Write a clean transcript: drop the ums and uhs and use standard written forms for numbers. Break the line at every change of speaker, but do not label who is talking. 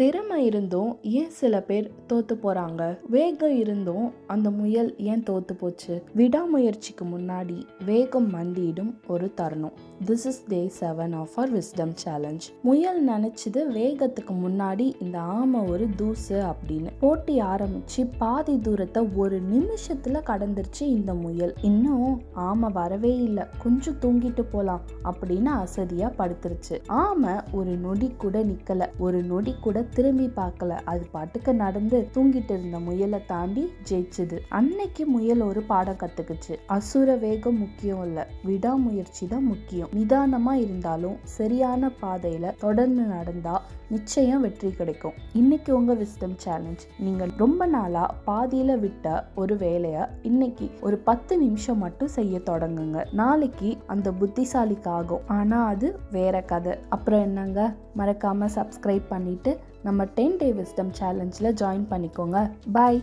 திறமை இருந்தும் ஏன் சில பேர் தோத்து போறாங்க? வேகம் இருந்தும் அந்த முயல் ஏன் தோத்து போச்சு? விடாமுயற்சிக்கு முன்னாடி வேகம் மண்டியிடும் ஒரு தருணம். This is day 7 of our wisdom challenge. முயல் நினைச்சது வேகத்துக்கு முன்னாடி இந்த ஆமை ஒரு தூசு அப்படின்னு. போட்டி ஆரம்பிச்சு பாதி தூரத்தை ஒரு நிமிஷத்துல கடந்துருச்சு இந்த முயல். இன்னும் ஆமை வரவே இல்லை, கொஞ்சம் தூங்கிட்டு போலாம் அப்படின்னு அசதியா படுத்துருச்சு. ஆமை ஒரு நொடி கூட நிக்கல, ஒரு நொடி கூட திரும்பி பார்க்கல. அது பாட்டுக்கு நடந்து தூங்கிட்டு இருந்த முயலை தாண்டி ஜெயிச்சுது. அன்னைக்கு முயல் ஒரு பாடம் கத்துக்குச்சு. அசுர வேகம் முக்கியம் இல்ல, விடாமுயற்சி தான் முக்கியம். நிதானமா இருந்தாலும் சரியான பாதையில தொடர்ந்து நடந்தா நிச்சயம் வெற்றி கிடைக்கும். இன்னைக்கு உங்க விஸ்டம் சேலஞ்ச், நீங்க ரொம்ப நாளா பாதியில விட்ட ஒரு வேலைய இன்னைக்கு ஒரு 10 நிமிஷம் மட்டும் செய்ய தொடங்குங்க. நாளைக்கு அந்த புத்திசாலிக்கு ஆகும், ஆனா அது வேற கதை. அப்புறம் என்னங்க, மறக்காம சப்ஸ்கிரைப் பண்ணிட்டு நம்ம 10 Day Wisdom Challenge ஜாயின் பண்ணிக்கோங்க. பாய்.